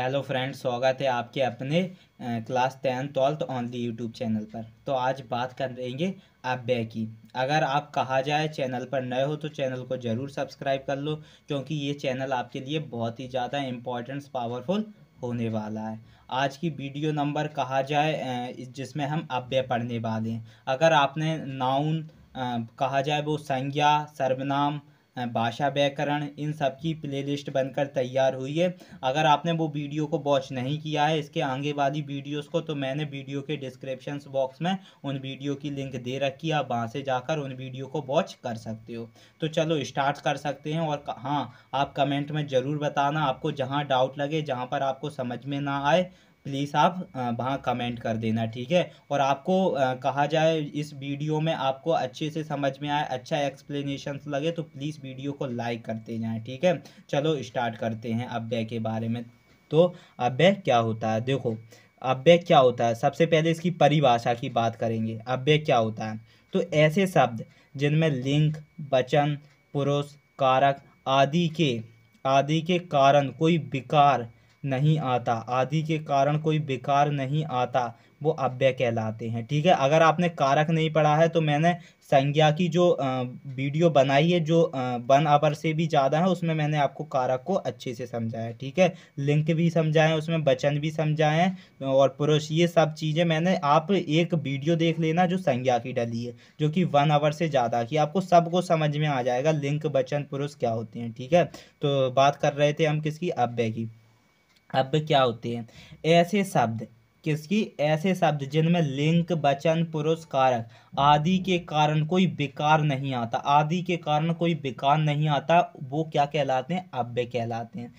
Hello friends, स्वागत है आपके अपने class 10 12th only YouTube channel पर। तो आज बात करेंगे अव्यय की। अगर आप कहा जाए चैनल पर नए हो तो चैनल को ज़रूर सब्सक्राइब कर लो, क्योंकि ये चैनल आपके लिए बहुत ही ज़्यादा इम्पोर्टेंस पावरफुल होने वाला है। आज की वीडियो नंबर कहा जाए जिसमें हम अव्यय पढ़ने वाले हैं। अगर आपने नाउन कहा जाए वो संज्ञा, सर्वनाम, भाषा, व्याकरण, इन सब की प्लेलिस्ट बनकर तैयार हुई है। अगर आपने वो वीडियो को वॉच नहीं किया है इसके आगे वाली वीडियोस को, तो मैंने वीडियो के डिस्क्रिप्शन बॉक्स में उन वीडियो की लिंक दे रखी है। आप वहाँ से जाकर उन वीडियो को वॉच कर सकते हो। तो चलो स्टार्ट कर सकते हैं। और हाँ, आप कमेंट में ज़रूर बताना आपको जहाँ डाउट लगे, जहाँ पर आपको समझ में ना आए, प्लीज़ आप वहाँ कमेंट कर देना, ठीक है। और आपको कहा जाए इस वीडियो में आपको अच्छे से समझ में आए, अच्छा एक्सप्लेनेशन लगे, तो प्लीज़ वीडियो को लाइक करते जाएं, ठीक है। चलो स्टार्ट करते हैं अव्यय के बारे में। तो अव्यय क्या होता है, देखो अव्यय क्या होता है। सबसे पहले इसकी परिभाषा की बात करेंगे। अव्यय क्या होता है, तो ऐसे शब्द जिनमें लिंग, वचन, पुरुष, कारक आदि के कारण कोई विकार नहीं आता, आदि के कारण कोई विकार नहीं आता, वो अव्यय कहलाते हैं, ठीक है। अगर आपने कारक नहीं पढ़ा है तो मैंने संज्ञा की जो वीडियो बनाई है, जो 1 आवर से भी ज़्यादा है, उसमें मैंने आपको कारक को अच्छे से समझाया, ठीक है। लिंक भी समझाए, उसमें वचन भी समझाए हैं, और पुरुष, ये सब चीज़ें मैंने, आप एक वीडियो देख लेना जो संज्ञा की डली है, जो कि 1 आवर से ज़्यादा की, आपको सबको समझ में आ जाएगा लिंक, वचन, पुरुष क्या होते हैं, ठीक है। तो बात कर रहे थे हम किसकी, अव्यय की। अब क्या होते हैं ऐसे शब्द, किसकी, ऐसे शब्द जिनमें लिंग, वचन, पुरुष, कारक आदि के कारण कोई विकार नहीं आता, आदि के कारण कोई विकार नहीं आता, वो क्या कहलाते हैं, अव्यय कहलाते हैं।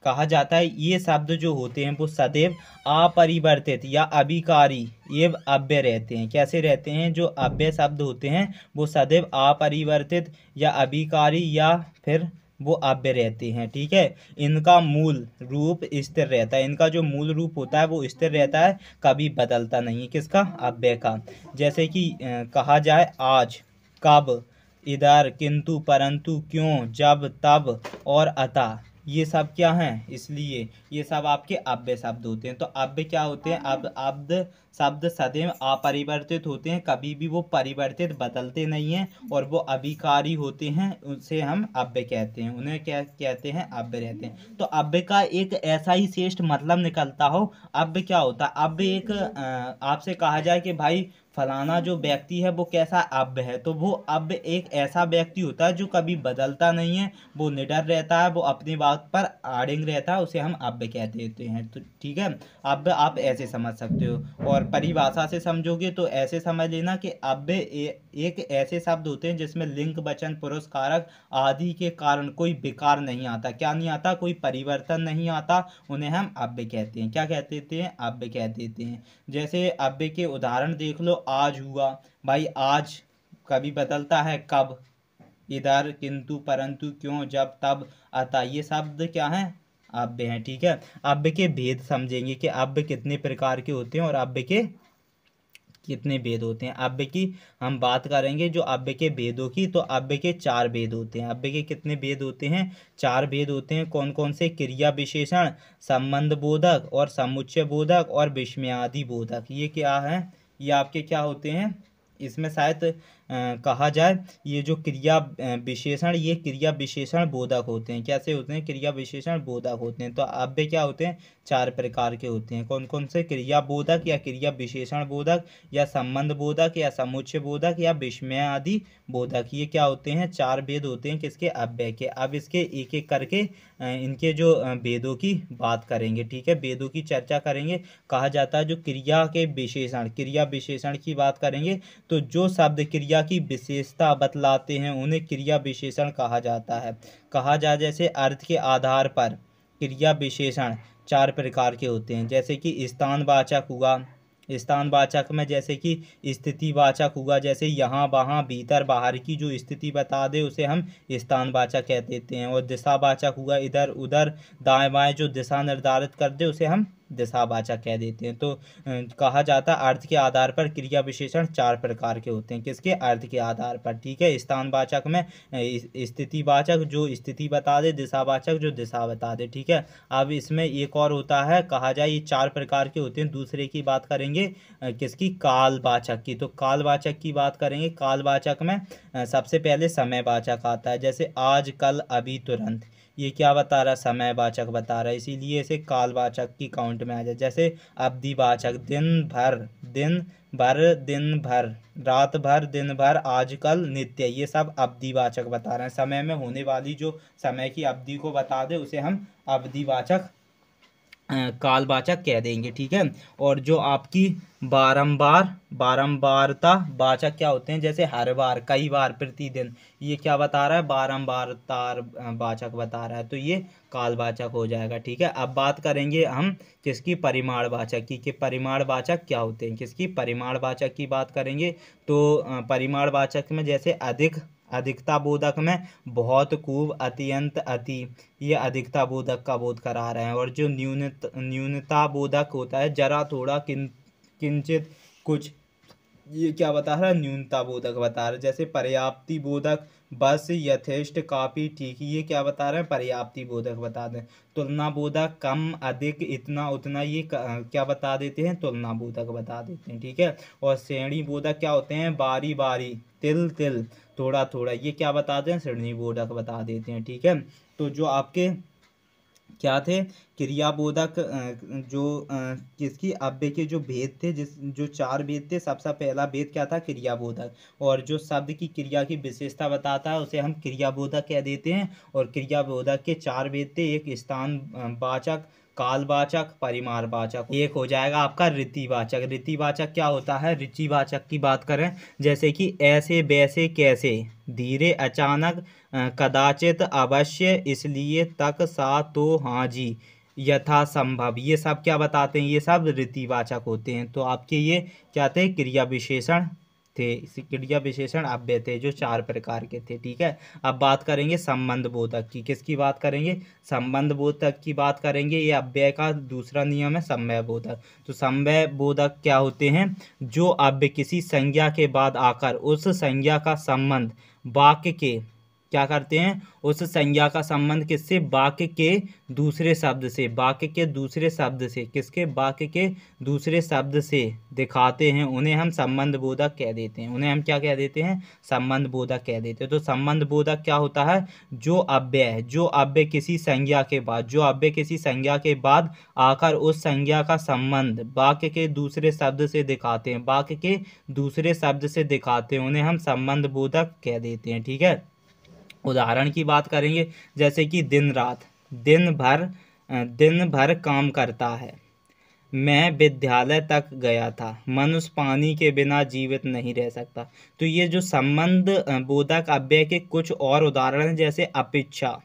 कहा जाता है ये शब्द जो होते हैं वो सदैव अपरिवर्तित या अभिकारी एवं अव्यय रहते हैं। कैसे रहते हैं, जो अव्यय शब्द होते हैं वो सदैव अपरिवर्तित या अभिकारी या फिर वो अव्यय रहते हैं, ठीक है। इनका मूल रूप स्थिर रहता है, इनका जो मूल रूप होता है वो स्थिर रहता है, कभी बदलता नहीं है, किसका, अव्यय का। जैसे कि कहा जाए आज, कब, इधर, किंतु, परंतु, क्यों, जब, तब और अतः, ये सब क्या हैं, इसलिए, ये सब आपके अव्यय शब्द होते हैं। तो अव्यय क्या होते हैं, अब अव्यय शब्द सदैव अपरिवर्तित होते हैं, कभी भी वो परिवर्तित बदलते नहीं हैं, और वो अभिकारी होते हैं, उसे हम अव्यय कहते हैं, उन्हें क्या कहते हैं, अव्यय रहते हैं। तो अव्यय का एक ऐसा ही श्रेष्ठ मतलब निकलता हो। अव्यय क्या होता है, अव्यय एक आपसे कहा जाए कि भाई फलाना जो व्यक्ति है वो कैसा, अव्यय है, तो वो अव्यय एक ऐसा व्यक्ति होता है जो कभी बदलता नहीं है, वो निडर रहता है, वो अपनी बात पर अड़िग रहता है, उसे हम अव्यय कह देते हैं। तो ठीक है, अव्यय आप ऐसे समझ सकते हो। और परिभाषा से समझोगे तो ऐसे समझ लेना कि अव्यय एक ऐसे शब्द होते हैं जिसमें लिंग, वचन, पुरुष, कारक आदि के कारण कोई विकार नहीं आता। क्या नहीं आता, कोई परिवर्तन नहीं आता, उन्हें हम अव्यय कहते हैं। क्या कहते हैं, अव्यय कह देते हैं। जैसे अव्यय के उदाहरण देख लो, आज हुआ, भाई आज कभी बदलता है, कब, इधर, किंतु, परंतु, क्यों, जब, तब, अतः, ये शब्द क्या है, अव्यय हैं, ठीक है। अव्यय के भेद समझेंगे कि अव्यय कितने प्रकार के होते हैं और अव्यय के कितने भेद होते हैं। अव्यय की हम बात करेंगे, जो अव्यय के भेदों की, तो अव्यय के 4 भेद होते हैं। अव्यय के कितने भेद होते हैं, 4 भेद होते हैं। कौन कौन से, क्रिया विशेषण, संबंध बोधक और समुच्चय बोधक और विस्मयादि बोधक। ये क्या है, ये आपके क्या होते हैं, इसमें शायद कहा जाए ये जो क्रिया विशेषण, ये क्रिया विशेषण बोधक होते हैं। कैसे होते हैं, क्रिया विशेषण बोधक होते हैं। तो अव्यय क्या होते हैं, 4 प्रकार के होते हैं। कौन कौन से, क्रिया बोधक या क्रिया विशेषण बोधक, या संबंध बोधक, या समुच्चय बोधक, या विस्मय आदि बोधक। ये क्या होते हैं, 4 भेद होते हैं किसके, अव्यय के। अब इसके एक एक करके इनके जो भेदों की बात करेंगे, ठीक है, भेदों की चर्चा करेंगे। कहा जाता है जो क्रिया के विशेषण, क्रिया विशेषण की बात करेंगे, तो जो शब्द क्रिया की विशेषता बतलाते हैं उन्हें क्रिया विशेषण कहा जाता है। कहा जाए जैसे अर्थ के आधार पर क्रिया विशेषण 4 प्रकार के होते हैं। जैसे कि स्थानवाचक हुआ, स्थानवाचक में जैसे कि स्थितिवाचक हुआ, जैसे यहाँ वहाँ भीतर बाहर की जो स्थिति बता दे उसे हम स्थानवाचक कह देते हैं। और दिशावाचक हुआ, इधर उधर दाएं बाएं जो दिशा निर्धारित कर दे उसे हम दिशावाचक कह देते हैं। तो कहा जाता है अर्थ के आधार पर क्रिया विशेषण 4 प्रकार के होते हैं। किसके? अर्थ के आधार पर। ठीक है। स्थानवाचक में स्थितिवाचक जो स्थिति बता दे, दिशावाचक जो दिशा बता दे। ठीक है। अब इसमें एक और होता है, कहा जाए ये 4 प्रकार के होते हैं। दूसरे की बात करेंगे किसकी? कालवाचक की। तो कालवाचक की बात करेंगे। कालवाचक में सबसे पहले समयवाचक आता है, जैसे आज, कल, अभी, तुरंत। ये क्या बता रहा है? समयवाचक बता रहा है, इसीलिए इसे कालवाचक की काउंट में आ जाए। जैसे अवधिवाचक, दिन भर, दिन भर, दिन भर, रात भर, दिन भर, आजकल, नित्य, ये सब अवधिवाचक बता रहे हैं। समय में होने वाली जो समय की अवधि को बता दे उसे हम अवधिवाचक कालवाचक कह देंगे। ठीक है। और जो आपकी बारंबारता वाचक क्या होते हैं? जैसे हर बार, कई बार, प्रतिदिन, ये क्या बता रहा है? बारंबारता वाचक बता रहा है, तो ये कालवाचक हो जाएगा। ठीक है। अब बात करेंगे हम किसकी? परिमाणवाचक की, कि परिमाणवाचक क्या होते हैं। किसकी? परिमाणवाचक की बात करेंगे। तो परिमाणवाचक में जैसे अधिक, अधिकता बोधक में बहुत, खूब, अत्यंत, अति, ये अधिकता बोधक का बोध करा रहे हैं। और जो न्यूनता बोधक होता है, जरा, थोड़ा, किंचित, कुछ, ये क्या बता रहा है? न्यूनता बोधक बता रहा है। जैसे पर्याप्ति बोधक, बस, यथेष्ट, काफी, ठीक, ये क्या बता रहे हैं? पर्याप्ति बोधक बता दें। तुलना बोधक, कम, अधिक, इतना, उतना, ये क्या बता देते हैं? तुलना बोधक बता देते हैं। ठीक है। और श्रेणी बोधक क्या होते हैं? बारी बारी, तिल तिल, थोड़ा थोड़ा, ये क्या बताते हैं? श्रेणी बोधक बता देते हैं। ठीक है। तो जो आपके क्या थे? क्रियाबोधक, जो किसकी? अव्यय के जो भेद थे, जो 4 भेद थे, सबसे पहला भेद क्या था? क्रियाबोधक। और जो शब्द की क्रिया की विशेषता बताता है उसे हम क्रियाबोधक कह देते हैं। और क्रियाबोधक के 4 भेद थे, एक स्थान वाचक, कालवाचक, परिमाणवाचक। एक हो जाएगा आपका रीतिवाचक। रीतिवाचक क्या होता है? रीतिवाचक की बात करें, जैसे कि ऐसे, वैसे, कैसे, धीरे, अचानक, कदाचित, अवश्य, इसलिए, तक, सा, तो, हाँ जी, यथासंभव, ये सब क्या बताते हैं? ये सब रीतिवाचक होते हैं। तो आपके ये क्या थे? क्रिया विशेषण थे। क्रिया विशेषण अव्यय थे जो 4 प्रकार के थे। ठीक है। अब बात करेंगे संबंध बोधक की। किसकी बात करेंगे? संबंध बोधक की बात करेंगे। ये अव्यय का दूसरा नियम है, समवाय बोधक। तो समवाय बोधक क्या होते हैं? जो अव्यय किसी संज्ञा के बाद आकर उस संज्ञा का संबंध वाक्य के, क्या करते हैं? उस संज्ञा का संबंध किससे? वाक्य के दूसरे शब्द से, वाक्य के दूसरे शब्द से, किसके? वाक्य के दूसरे शब्द से दिखाते हैं, उन्हें हम संबंध बोधक कह देते हैं। उन्हें हम क्या कह देते हैं? संबंध बोधक कह देते हैं। तो संबंध बोधक क्या होता है? जो अव्यय किसी संज्ञा के बाद, जो अव्यय किसी संज्ञा के बाद आकर उस संज्ञा का संबंध वाक्य के दूसरे शब्द से दिखाते हैं, वाक्य के दूसरे शब्द से दिखाते हैं, उन्हें हम संबंध बोधक कह देते हैं। ठीक है। उदाहरण की बात करेंगे, जैसे कि दिन रात, दिन भर काम करता है, मैं विद्यालय तक गया था, मनुष्य पानी के बिना जीवित नहीं रह सकता। तो ये जो संबंध बोधक अव्यय के कुछ और उदाहरण हैं, जैसे अपेक्षा,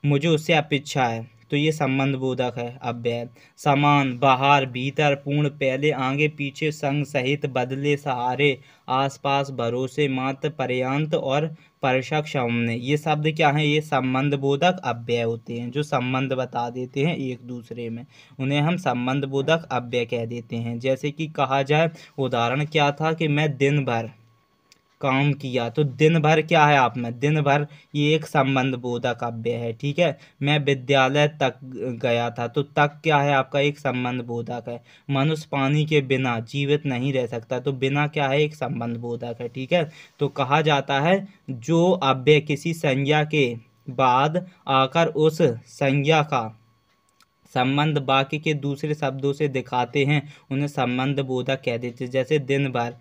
मुझे उससे अपेक्षा है, तो ये संबंध बोधक है अव्यय। समान, बाहर, भीतर, पूर्ण, पहले, आगे, पीछे, संग, सहित, बदले, सहारे, आसपास, भरोसे, मात्र, पर्यंत और परशक, सामने, ये शब्द क्या है? ये संबंध बोधक अव्यय होते हैं, जो संबंध बता देते हैं एक दूसरे में, उन्हें हम संबंध बोधक अव्यय कह देते हैं। जैसे कि कहा जाए, उदाहरण क्या था कि मैं दिन भर काम किया, तो दिन भर क्या है आप में? दिन भर, ये एक संबंध बोधक अव्यय है। ठीक है। मैं विद्यालय तक गया था, तो तक क्या है आपका? एक संबंध बोधक है। मनुष्य पानी के बिना जीवित नहीं रह सकता, तो बिना क्या है? एक संबंध बोधक है। ठीक है। तो कहा जाता है जो अव्यय किसी संज्ञा के बाद आकर उस संज्ञा का संबंध वाक्य के दूसरे शब्दों से दिखाते हैं, उन्हें संबंध बोधक कह देते हैं। जैसे दिन भर,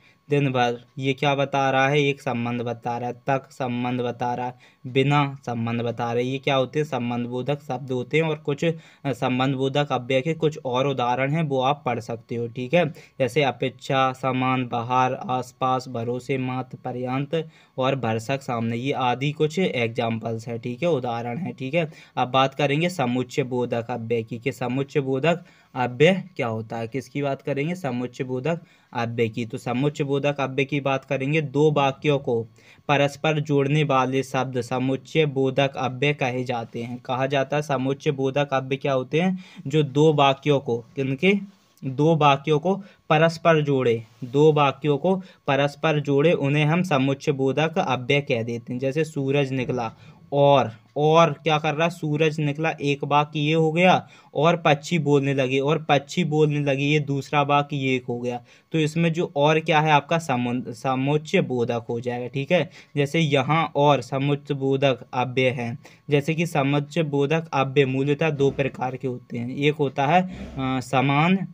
ये क्या बता रहा है? एक संबंध बता रहा है। तक संबंध बता रहा है, बिना संबंध बता रहा है। ये क्या होते हैं? संबंध बोधक शब्द होते हैं। और कुछ संबंध बोधक अव्यय के कुछ और उदाहरण हैं, वो आप पढ़ सकते हो। ठीक है। जैसे अपेक्षा, समान, बाहर, आसपास, भरोसे, मात्र, पर्यंत और भरसक, सामने, ये आदि कुछ एग्जाम्पल्स है। ठीक है, उदाहरण है। ठीक है। अब बात करेंगे समुच्चय बोधक अव्यय की, कि समुच्चय बोधक अव्यय क्या होता है, किसकी बात करेंगे, समुच्चय बोधक अव्यय की। तो समुच्चय बोधक अव्यय की बात करेंगे। दो वाक्यों को परस्पर जोड़ने वाले शब्द समुच्चय बोधक अव्यय कहे जाते हैं। कहा जाता है समुच्चय बोधक अव्यय क्या होते हैं, जो दो वाक्यों को, किनके, दो वाक्यों को परस्पर जोड़े, दो वाक्यों को परस्पर जोड़े, उन्हें हम समुच्चय बोधक अव्यय कह देते हैं। जैसे सूरज निकला, और क्या कर रहा है, सूरज निकला, एक वाक्य ये हो गया, और पक्षी बोलने लगे, और पक्षी बोलने लगे, ये दूसरा वाक्य ये एक हो गया। तो इसमें जो और क्या है आपका समुच्चय बोधक हो जाएगा। ठीक है, जैसे यहाँ और समुच्चय बोधक अव्यय है। जैसे कि समुच्चय बोधक अव्यय मूलतः दो प्रकार के होते हैं। एक होता है समान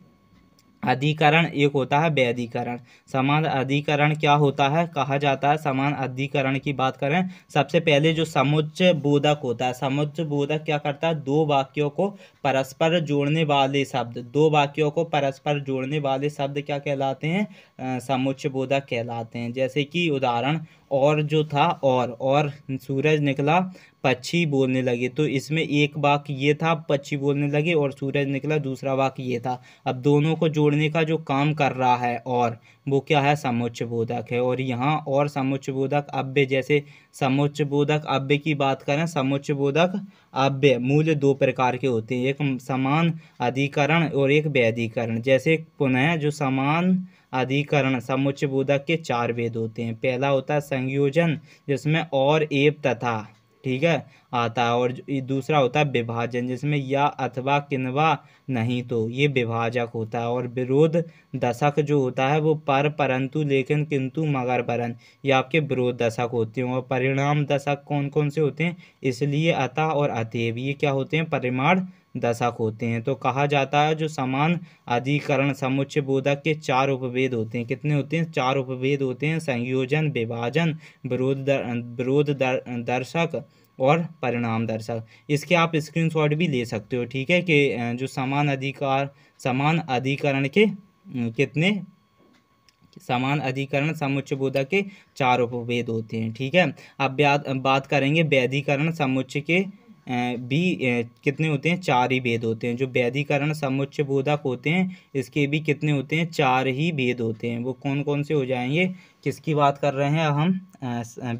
अधिकरण, एक होता है व्यधिकरण। समान अधिकरण क्या होता है, कहा जाता है समान अधिकरण की बात करें, सबसे पहले जो समुच्चय बोधक होता है, समुच्चय बोधक क्या करता है, दो वाक्यों को परस्पर जोड़ने वाले शब्द, दो वाक्यों को परस्पर जोड़ने वाले शब्द क्या कहलाते हैं, समुच्चय बोधक कहलाते हैं। जैसे कि उदाहरण, और जो था, और सूरज निकला, पक्षी बोलने लगे, तो इसमें एक वाक्य ये था, पक्षी बोलने लगे, और सूरज निकला, दूसरा वाक्य ये था। अब दोनों को जोड़ने का जो काम कर रहा है और, वो क्या है, समुच्चय बोधक है। और यहाँ और समुच्चय बोधक अव्यय, जैसे समुच्चय बोधक अव्यय की बात करें, समुच्चय बोधक अव्यय मूल दो प्रकार के होते हैं, एक समान अधिकरण और एक व्यधिकरण। जैसे पुनः जो समान अधिकरण समुच्चय बोधक के चार भेद होते हैं। पहला होता है संयोजन, जिसमें और, एवं, तथा, ठीक है, आता है। और दूसरा होता है विभाजन, जिसमें या, अथवा, किन्वा, नहीं तो, ये विभाजक होता है। और विरोध दशक जो होता है वो पर, परंतु, लेकिन, किंतु, मगर, वरन, ये आपके विरोध दशक होते हैं। और परिणाम दशक कौन कौन से होते हैं, इसलिए, अतः और अतएव, ये क्या होते हैं, परिमाण दशक होते हैं। तो कहा जाता है जो समान अधिकरण समुच्चय बोधक के चार उपभेद होते हैं। कितने होते हैं, चार उपभेद होते हैं, संयोजन, विभाजन, विरोध दर्शक और परिणाम दर्शक। इसके आप स्क्रीनशॉट भी ले सकते हो। ठीक है, कि जो समान अधिकरण के कितने, समान अधिकरण समुच्चय बोधक के चार उपभेद होते हैं। ठीक है, अब बात करेंगे व्यधिकरण समुच्चय के भी कितने होते हैं, चार ही भेद होते हैं। जो व्यधिकरण समुच्चय बोधक होते हैं, इसके भी कितने होते हैं, चार ही भेद होते हैं। वो कौन कौन से हो जाएंगे, किसकी बात कर रहे हैं हम,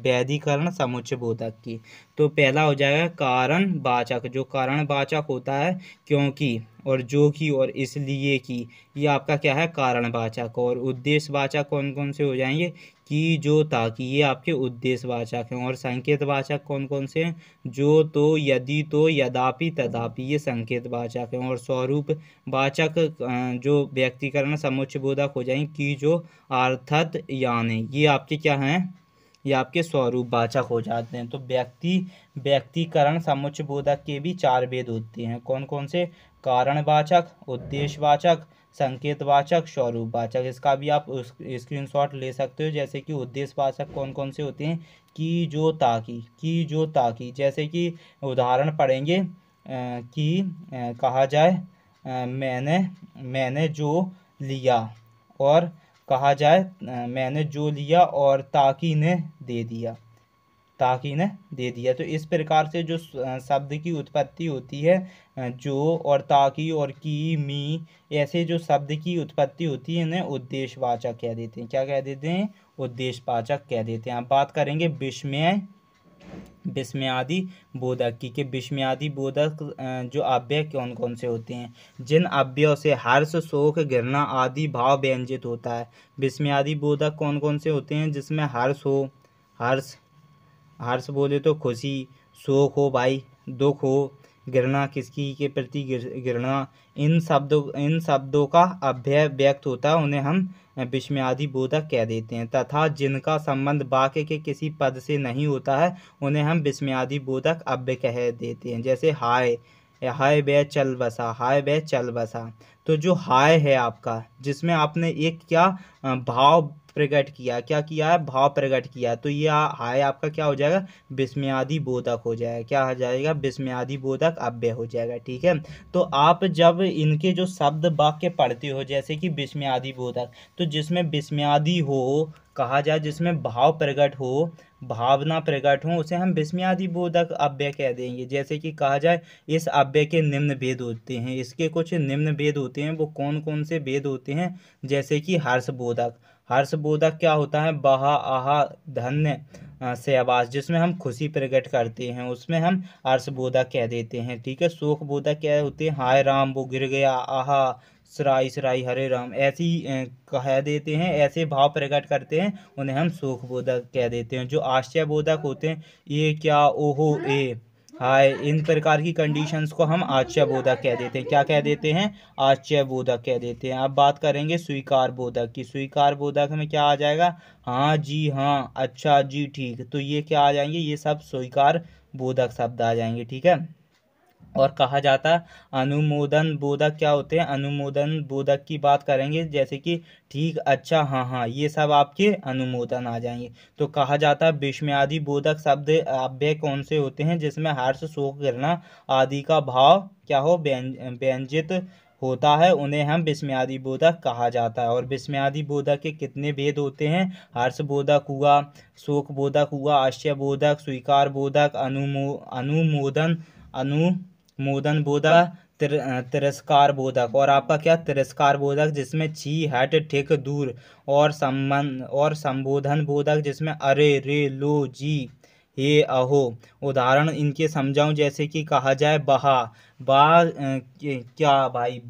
व्यधिकरण समुच्चय बोधक की। तो पहला हो जाएगा कारण वाचक, जो कारण वाचक होता है, क्योंकि, और जो की, और इसलिए की, ये आपका क्या है, कारण वाचक। और उद्देश्य वाचक कौन कौन से हो जाएंगे, की, जो, ताकि, ये आपके उद्देश्य वाचक हैं। और संकेत वाचक कौन कौन से हैं, जो, तो, यदि, तो, यद्यपि, तथापि, ये संकेत वाचक हैं। और स्वरूप वाचक जो व्यक्तिकरण समुच्चय बोधक हो जाएंगे, की, जो, अर्थात, यानी, ये आपके क्या हैं, ये आपके स्वरूप वाचक हो जाते हैं। तो व्यक्तिकरण समुच्चय बोधक के भी चार भेद होते हैं। कौन कौन से, कारणवाचक, उद्देश्यवाचक, संकेतवाचक, स्वरूपवाचक। इसका भी आप स्क्रीनशॉट ले सकते हो। जैसे कि उद्देश्यवाचक कौन कौन से होते हैं, की, जो, ताकि, की, जो, ताकि। जैसे कि उदाहरण पढ़ेंगे कि कहा जाए मैंने जो लिया, और कहा जाए मैंने जो लिया और ताकि ने दे दिया, ताकि ने दे दिया। तो इस प्रकार से जो शब्द की उत्पत्ति होती है, जो और ताकि और की, मी, ऐसे जो शब्द की उत्पत्ति होती है, इन्हें उद्देश्यवाचक कह देते हैं। क्या कह देते हैं, उद्देश्यवाचक कह देते हैं। अब बात करेंगे विस्मयादि बोधक की, कि विस्मयादि बोधक जो अव्यय कौन कौन से होते हैं, जिन अव्ययों से हर्ष, शोक, घृणा आदि भाव व्यंजित होता है। विस्मयादि बोधक कौन कौन से होते हैं, जिसमें हर्ष हो, हर्ष बोले तो खुशी, शोक हो भाई, दुख हो, घृणा किसकी के प्रति घृणा, इन शब्दों का अव्यय व्यक्त होता है, उन्हें हम विस्मयादि बोधक कह देते हैं। तथा जिनका संबंध वाक्य के किसी पद से नहीं होता है, उन्हें हम विस्मयादि बोधक अव्यय कह देते हैं। जैसे हाय, हाय वे चल बसा, हाय वे चल बसा। तो तो जो हाय है आपका, जिसमें आपने एक क्या भाव प्रकट किया, क्या किया है, भाव प्रकट किया, तो ये हाय आपका क्या हो जाएगा, विस्मयादि बोधक हो जाएगा। क्या हो जाएगा, विस्मयादि बोधक अव्यय हो जाएगा। ठीक है, तो आप जब इनके जो शब्द वाक्य पढ़ते हो, जैसे कि विस्मयादि बोधक, तो जिसमें विस्मयादि हो, कहा जाए जिसमें भाव प्रकट हो, भावना प्रकट हो, उसे हम विस्मयादि बोधक अव्यय कह देंगे। जैसे कि कहा जाए इस अव्यय के निम्न भेद होते हैं, इसके कुछ निम्न भेद होते हैं। वो कौन कौन से भेद होते हैं, जैसे कि हर्षबोधक। हर्षबोधक क्या होता है, बहा आहा धन्य सहवास, जिसमें हम खुशी प्रकट करते हैं, उसमें हम हर्षबोधक कह देते हैं। ठीक है, शोकबोधक क्या होते हैं, हाय राम वो गिर गया, आहा सराई सराई हरे राम, ऐसी कह देते हैं, ऐसे भाव प्रकट करते हैं, उन्हें हम शोकबोधक कह देते हैं। जो आश्चर्यबोधक होते हैं, ये क्या, ओहो ए हाय, इन प्रकार की कंडीशंस को हम आश्चर्यबोधक कह देते हैं। क्या कह देते हैं, आश्चर्यबोधक कह देते हैं। अब बात करेंगे स्वीकार बोधक की। स्वीकार बोधक में क्या आ जाएगा, हाँ जी हाँ, अच्छा जी ठीक, तो ये क्या आ जाएंगे, ये सब स्वीकार बोधक शब्द आ जाएंगे। ठीक है, और कहा जाता है अनुमोदन बोधक क्या होते हैं, अनुमोदन बोधक की बात करेंगे, जैसे कि ठीक, अच्छा, हाँ हाँ, ये सब आपके अनुमोदन आ जाएंगे। तो कहा जाता है विस्मयादि बोधक शब्द अव्यय कौन से होते हैं, जिसमें हर्ष शोक घृणा आदि का भाव क्या हो, व्यंजित होता है, उन्हें हम विस्मयादि बोधक कहा जाता है। और विस्मयादि बोधक के कितने भेद होते हैं, हर्ष बोधक हुआ, शोक बोधक हुआ, आश्चर्य बोधक, स्वीकार बोधक, अनुमोदन अनुमोदन बोधक, तिरस्कार बोधक, और आपका क्या, तिरस्कार बोधक, जिसमें छी हट ठिक दूर, और संबंध और संबोधन बोधक, जिसमें अरे रे लो जी हे अहो। उदाहरण इनके समझाऊं, जैसे कि कहा जाए बहा, क्या भाई,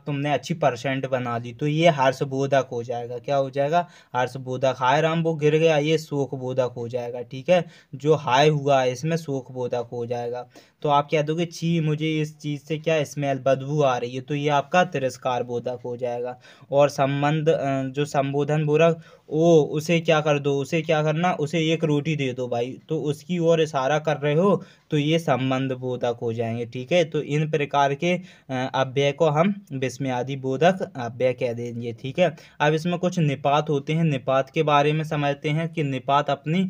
तुमने अच्छी परसेंट बना दी, तो ये हर्षबोधक हो जाएगा। क्या हो जाएगा, हर्षबोधक। हाय राम वो गिर गया, ये शोकबोधक हो जाएगा। ठीक है, जो हाय हुआ है इसमें शोकबोधक हो जाएगा। तो आप कह दोगे छी मुझे इस चीज़ से क्या स्मेल, बदबू आ रही है, तो ये आपका तिरस्कार बोधक हो जाएगा। और संबंध जो संबोधन बोधक, ओ उसे क्या कर दो, उसे क्या करना, उसे एक रोटी दे दो भाई, तो उसकी ओर इशारा कर रहे हो, तो ये संबंध बोधक हो जाएंगे। ठीक है, तो इन प्रकार के अव्यय को हम विस्मयादि बोधक अव्यय कह देंगे। ठीक है, अब इसमें कुछ निपात होते हैं, निपात के बारे में समझते हैं कि निपात अपनी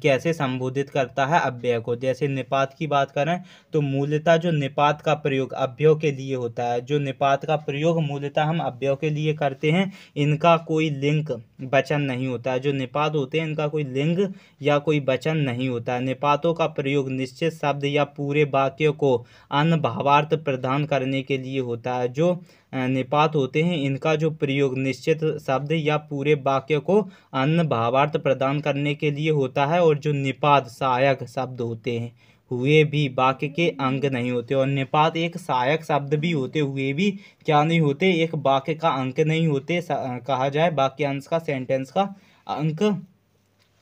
कैसे संबोधित करता है अव्यय को। जैसे निपात की बात करें तो मूलतः जो निपात का प्रयोग अव्ययों के लिए होता है, जो निपात का प्रयोग मूलतः हम अव्ययों के लिए करते हैं, इनका कोई लिंग वचन नहीं होता है। जो निपात होते हैं इनका कोई लिंग या कोई वचन नहीं होता है। निपातों का प्रयोग निश्चित शब्द या पूरे वाक्य को अन्य भावार्थ प्रदान करने के लिए होता है। जो निपात होते हैं इनका जो प्रयोग निश्चित शब्द या पूरे वाक्य को अन्य भावार्थ प्रदान करने के लिए होता है। और जो निपात सहायक शब्द होते हैं हुए भी वाक्य के अंग नहीं होते, और निपात एक सहायक शब्द भी होते हुए भी क्या नहीं होते, एक वाक्य का अंक नहीं होते, कहा जाए वाक्यांश का, सेंटेंस का अंक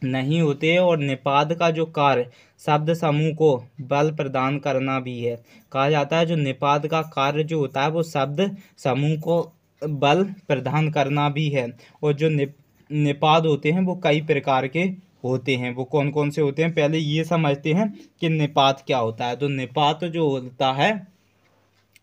नहीं होते। और निपात का जो कार्य शब्द समूह को बल प्रदान करना भी है। कहा जाता है जो निपात का कार्य जो होता है वो शब्द समूह को बल प्रदान करना भी है। और जो निपात होते हैं वो कई प्रकार के होते हैं। वो कौन कौन से होते हैं, पहले ये समझते हैं कि निपात क्या होता है। तो निपात जो होता है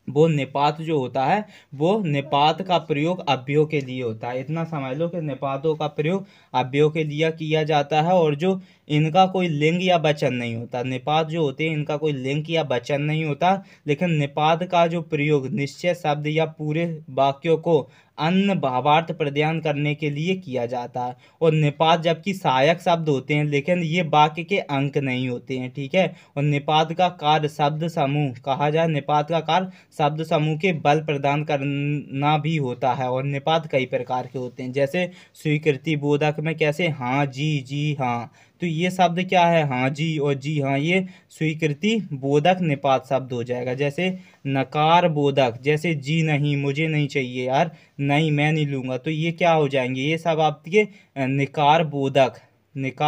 वो निपात का प्रयोग अव्ययों के लिए होता है। इतना समझ लो कि निपातों का प्रयोग अव्ययों के लिए किया जाता है, और जो इनका कोई लिंग या वचन नहीं होता। निपात जो होते हैं इनका कोई लिंग या वचन नहीं होता, लेकिन निपात का जो प्रयोग निश्चय शब्द या पूरे वाक्यों को अन्य भावार्थ प्रदान करने के लिए किया जाता है। और निपात जबकि सहायक शब्द होते हैं, लेकिन ये वाक्य के अंक नहीं होते हैं। ठीक है, और निपात का कार्य शब्द समूह, कहा जाए निपात का कार्य शब्द समूह के बल प्रदान करना भी होता है। और निपात कई प्रकार के होते हैं, जैसे स्वीकृति बोधक में कैसे, हाँ जी हाँ, तो ये शब्द क्या है, हाँ जी और जी हाँ, ये स्वीकृति बोधक निपात शब्द हो जाएगा। जैसे नकार बोधक, जैसे जी नहीं मुझे नहीं चाहिए यार, नहीं मैं नहीं लूँगा, तो ये क्या हो जाएंगे, ये सब आपके निकार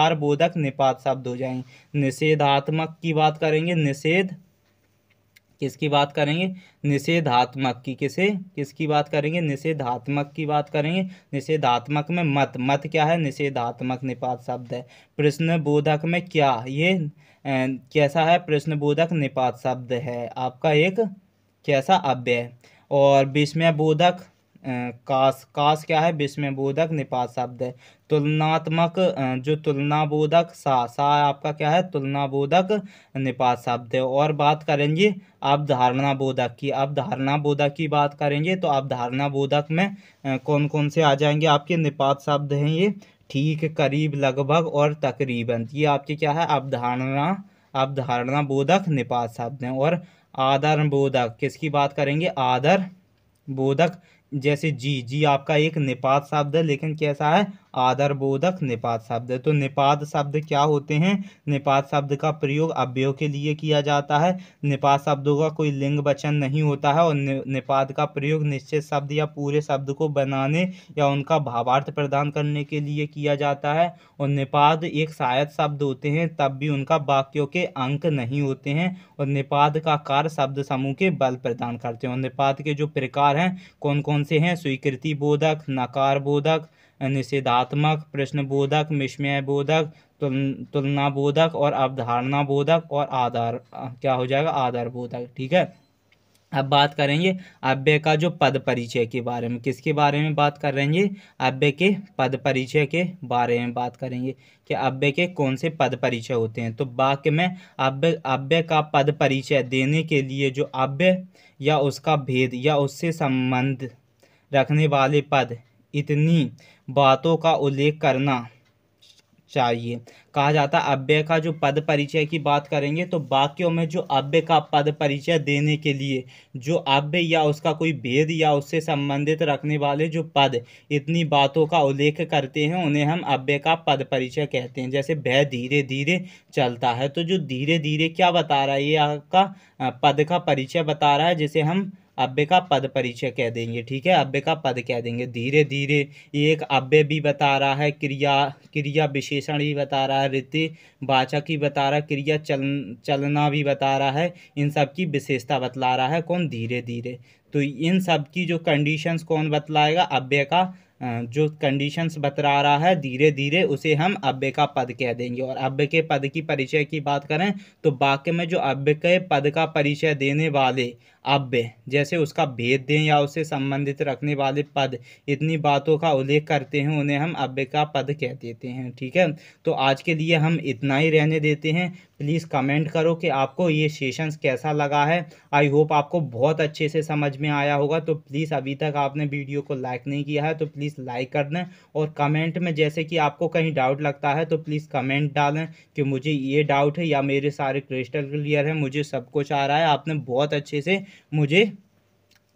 बोधक निपात शब्द हो जाएंगे। निषेधात्मक की बात करेंगे, किसकी बात करेंगे, निषेधात्मक की, किसकी बात करेंगे, निषेधात्मक की बात करेंगे। निषेधात्मक में मत क्या है, निषेधात्मक निपात शब्द है। प्रश्न बोधक में क्या, ये कैसा है, प्रश्न बोधक निपात शब्द है, आपका एक कैसा अव्यय। और विस्मयबोधक कास क्या है, विस्मयबोधक निपात शब्द है। तुलनात्मक जो तुलनाबोधक सा आपका क्या है, तुलनाबोधक निपात शब्द है। और बात करेंगे अवधारणा बोधक की। अवधारणा बोधक की बात करेंगे तो अवधारणा बोधक में कौन कौन से आ जाएंगे आपके निपात शब्द हैं ये, ठीक, करीब, लगभग और तकरीबन। ये आपके क्या है, अवधारणा बोधक निपात शब्द हैं। और आदर बोधक, किसकी बात करेंगे, आदर बोधक, जैसे जी आपका एक निपात शब्द है लेकिन कैसा है, आदर बोधक निपात शब्द है। तो निपात शब्द क्या होते हैं, निपात शब्द का प्रयोग अव्ययों के लिए किया जाता है। निपात शब्दों का कोई लिंग वचन नहीं होता है और निपात का प्रयोग निश्चित शब्द या पूरे शब्द को बनाने या उनका भावार्थ प्रदान करने के लिए किया जाता है। और निपात एक सहायक शब्द होते हैं, तब भी उनका वाक्यों के अंक नहीं होते हैं। और निपात का कार्य शब्द समूह के बल प्रदान करते हैं। और निपात के जो प्रकार हैं कौन कौन से हैं, स्वीकृति बोधक, नकार बोधक, निषेधात्मक, प्रश्न बोधक, विस्मय बोधक, तुलना बोधक और अवधारणा बोधक और आधार क्या हो जाएगा, आधार बोधक। ठीक है, अब बात करेंगे अव्यय का जो पद परिचय के बारे में। किसके बारे में बात कर रहे हैं, अव्यय के पद परिचय के बारे में बात करेंगे कि अव्यय के कौन से पद परिचय होते हैं। तो वाक्य में अव्यय का पद परिचय देने के लिए जो अव्यय या उसका भेद या उससे संबंध रखने वाले पद, इतनी बातों का उल्लेख करना चाहिए, कहा जाता है। अव्यय का जो पद परिचय की बात करेंगे तो वाक्यों में जो अव्यय का पद परिचय देने के लिए जो अव्यय या उसका कोई भेद या उससे संबंधित रखने वाले जो पद इतनी बातों का उल्लेख करते हैं उन्हें हम अव्यय का पद परिचय कहते हैं। जैसे वह धीरे धीरे चलता है, तो जो धीरे धीरे क्या बता रहा है, ये आपका पद का परिचय बता रहा है, जिसे हम अव्यय का पद परिचय कह देंगे। ठीक है, अव्यय का पद कह देंगे। धीरे धीरे ये एक अव्यय भी बता रहा है, क्रिया विशेषण भी बता रहा है, रीति वाचक भी बता रहा है, क्रिया चलना भी बता रहा है। इन सब की विशेषता बतला रहा है कौन, धीरे धीरे। तो इन सब की जो कंडीशंस कौन बतलाएगा, अव्यय का जो कंडीशंस बता रहा है धीरे धीरे, उसे हम अव्यय का पद कह देंगे। और अव्यय के पद की परिचय की बात करें तो वाक्य में जो अव्यय के पद का परिचय देने वाले अव्यय, जैसे उसका भेद दें या उससे संबंधित रखने वाले पद इतनी बातों का उल्लेख करते हैं, उन्हें हम अव्यय का पद कह देते हैं। ठीक है, तो आज के लिए हम इतना ही रहने देते हैं। प्लीज़ कमेंट करो कि आपको ये सेशंस कैसा लगा है। आई होप आपको बहुत अच्छे से समझ में आया होगा। तो प्लीज़ अभी तक आपने वीडियो को लाइक नहीं किया है तो प्लीज़ लाइक कर दें। और कमेंट में जैसे कि आपको कहीं डाउट लगता है तो प्लीज़ कमेंट डालें कि मुझे ये डाउट है या मेरे सारे क्रिस्टल क्लियर है, मुझे सब कुछ आ रहा है। आपने बहुत अच्छे से मुझे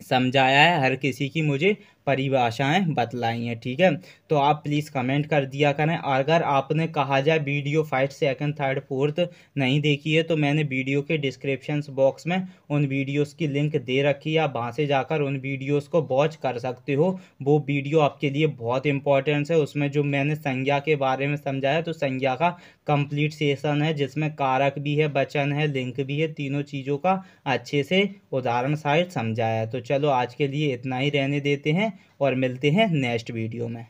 समझाया है, हर किसी की मुझे परिभाषाएं बतलाई हैं। ठीक है, तो आप प्लीज़ कमेंट कर दिया करें। अगर आपने कहा जाए video first second third fourth नहीं देखी है तो मैंने वीडियो के डिस्क्रिप्शन बॉक्स में उन वीडियोस की लिंक दे रखी है, आप वहाँ से जाकर उन वीडियोस को वॉच कर सकते हो। वो वीडियो आपके लिए बहुत इंपॉर्टेंट है। उसमें जो मैंने संज्ञा के बारे में समझाया, तो संज्ञा का कंप्लीट सेशन है जिसमें कारक भी है, वचन है, लिंक भी है, तीनों चीज़ों का अच्छे से उदाहरण सहित समझाया है। तो चलो आज के लिए इतना ही रहने देते हैं और मिलते हैं नेक्स्ट वीडियो में।